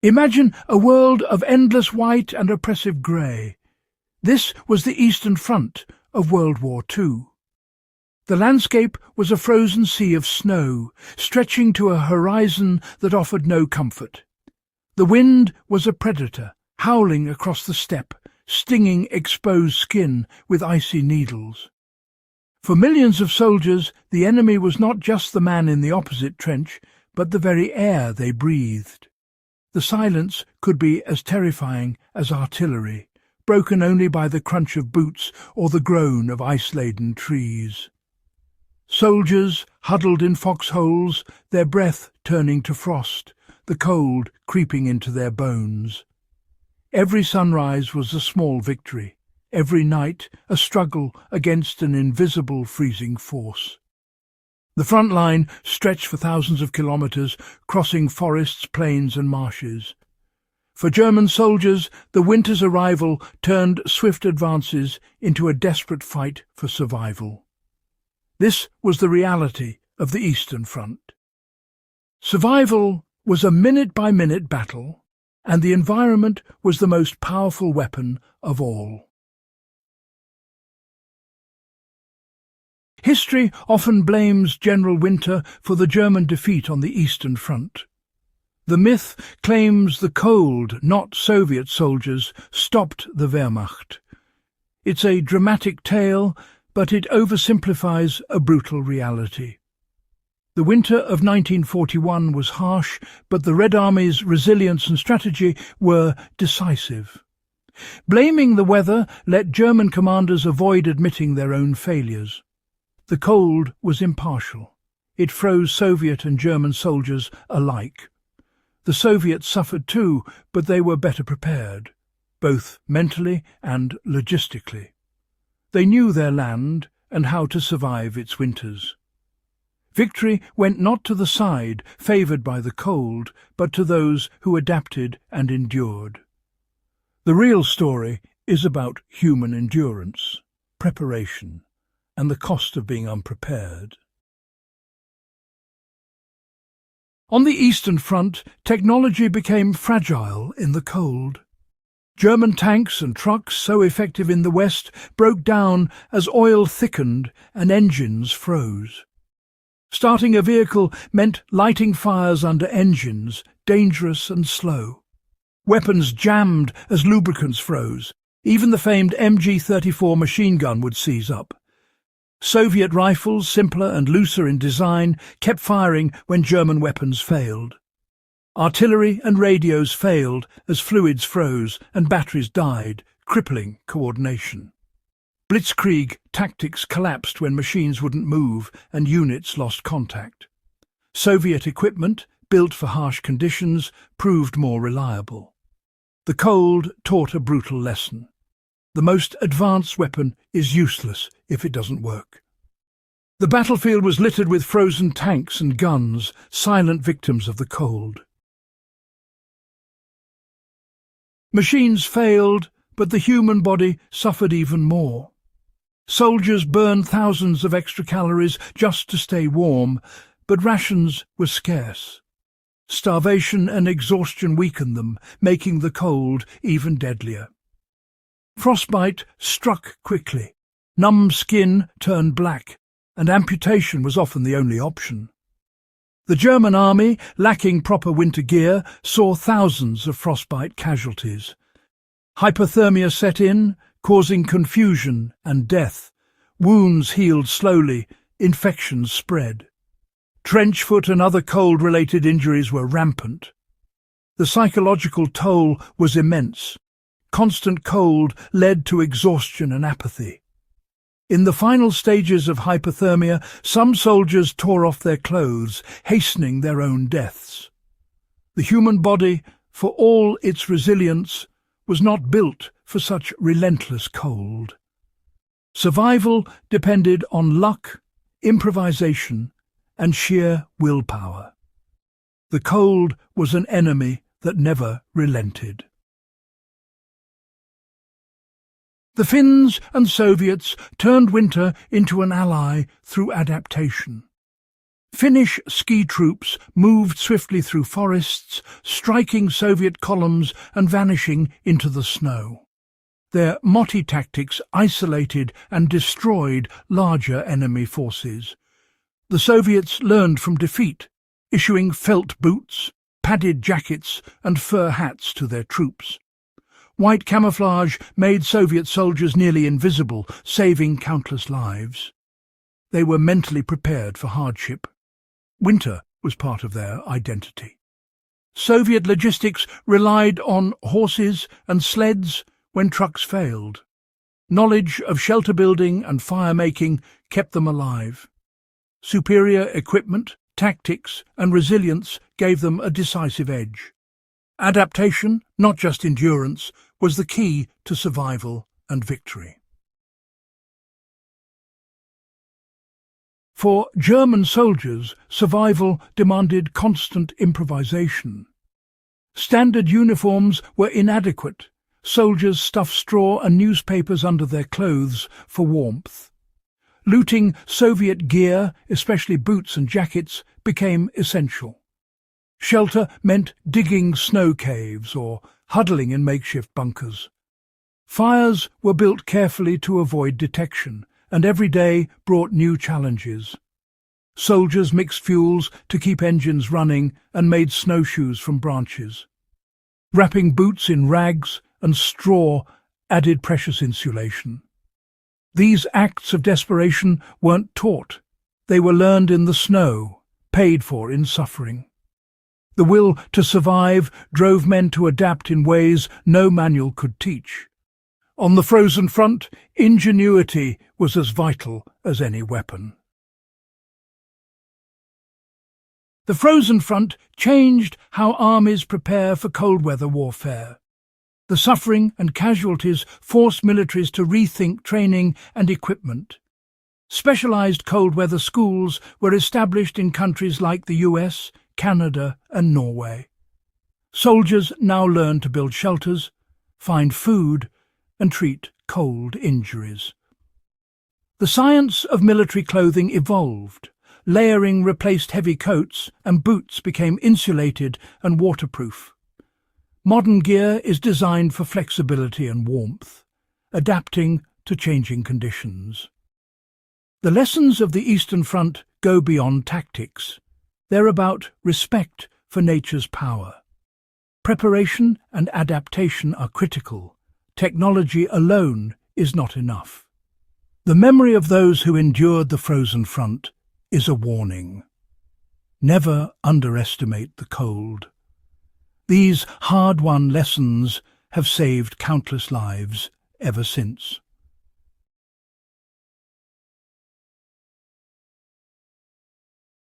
Imagine a world of endless white and oppressive grey. This was the Eastern Front of World War II. The landscape was a frozen sea of snow, stretching to a horizon that offered no comfort. The wind was a predator, howling across the steppe, stinging exposed skin with icy needles. For millions of soldiers, the enemy was not just the man in the opposite trench, but the very air they breathed. The silence could be as terrifying as artillery, broken only by the crunch of boots or the groan of ice-laden trees. Soldiers huddled in foxholes, their breath turning to frost, the cold creeping into their bones. Every sunrise was a small victory, every night a struggle against an invisible freezing force. The front line stretched for thousands of kilometres, crossing forests, plains and marshes. For German soldiers, the winter's arrival turned swift advances into a desperate fight for survival. This was the reality of the Eastern Front. Survival was a minute-by-minute battle, and the environment was the most powerful weapon of all. History often blames General Winter for the German defeat on the Eastern Front. The myth claims the cold, not Soviet soldiers, stopped the Wehrmacht. It's a dramatic tale, but it oversimplifies a brutal reality. The winter of 1941 was harsh, but the Red Army's resilience and strategy were decisive. Blaming the weather let German commanders avoid admitting their own failures. The cold was impartial. It froze Soviet and German soldiers alike. The Soviets suffered too, but they were better prepared, both mentally and logistically. They knew their land and how to survive its winters. Victory went not to the side favoured by the cold, but to those who adapted and endured. The real story is about human endurance, preparation, and the cost of being unprepared. On the Eastern Front, technology became fragile in the cold. German tanks and trucks, so effective in the West, broke down as oil thickened and engines froze. Starting a vehicle meant lighting fires under engines, dangerous and slow. Weapons jammed as lubricants froze. Even the famed MG-34 machine gun would seize up. Soviet rifles, simpler and looser in design, kept firing when German weapons failed. Artillery and radios failed as fluids froze and batteries died, crippling coordination. Blitzkrieg tactics collapsed when machines wouldn't move and units lost contact. Soviet equipment, built for harsh conditions, proved more reliable. The cold taught a brutal lesson. The most advanced weapon is useless if it doesn't work. The battlefield was littered with frozen tanks and guns, silent victims of the cold. Machines failed, but the human body suffered even more. Soldiers burned thousands of extra calories just to stay warm, but rations were scarce. Starvation and exhaustion weakened them, making the cold even deadlier. Frostbite struck quickly. Numb skin turned black, and amputation was often the only option. The German army, lacking proper winter gear, saw thousands of frostbite casualties. Hypothermia set in, causing confusion and death. Wounds healed slowly, infections spread. Trench foot and other cold-related injuries were rampant. The psychological toll was immense. Constant cold led to exhaustion and apathy. In the final stages of hypothermia, some soldiers tore off their clothes, hastening their own deaths. The human body, for all its resilience, was not built for such relentless cold. Survival depended on luck, improvisation, and sheer willpower. The cold was an enemy that never relented. The Finns and Soviets turned winter into an ally through adaptation. Finnish ski troops moved swiftly through forests, striking Soviet columns and vanishing into the snow. Their Motti tactics isolated and destroyed larger enemy forces. The Soviets learned from defeat, issuing felt boots, padded jackets and fur hats to their troops. White camouflage made Soviet soldiers nearly invisible, saving countless lives. They were mentally prepared for hardship. Winter was part of their identity. Soviet logistics relied on horses and sleds when trucks failed. Knowledge of shelter building and fire-making kept them alive. Superior equipment, tactics and resilience gave them a decisive edge. Adaptation, not just endurance, was the key to survival and victory. For German soldiers, survival demanded constant improvisation. Standard uniforms were inadequate. Soldiers stuffed straw and newspapers under their clothes for warmth. Looting Soviet gear, especially boots and jackets, became essential. Shelter meant digging snow caves or huddling in makeshift bunkers. Fires were built carefully to avoid detection, and every day brought new challenges. Soldiers mixed fuels to keep engines running and made snowshoes from branches. Wrapping boots in rags and straw added precious insulation. These acts of desperation weren't taught. They were learned in the snow, paid for in suffering. The will to survive drove men to adapt in ways no manual could teach. On the frozen front, ingenuity was as vital as any weapon. The frozen front changed how armies prepare for cold weather warfare. The suffering and casualties forced militaries to rethink training and equipment. Specialized cold weather schools were established in countries like the US, Canada and Norway. Soldiers now learned to build shelters, find food and treat cold injuries. The science of military clothing evolved. Layering replaced heavy coats and boots became insulated and waterproof. Modern gear is designed for flexibility and warmth, adapting to changing conditions. The lessons of the Eastern Front go beyond tactics. They're about respect for nature's power. Preparation and adaptation are critical. Technology alone is not enough. The memory of those who endured the frozen front is a warning. Never underestimate the cold. These hard-won lessons have saved countless lives ever since.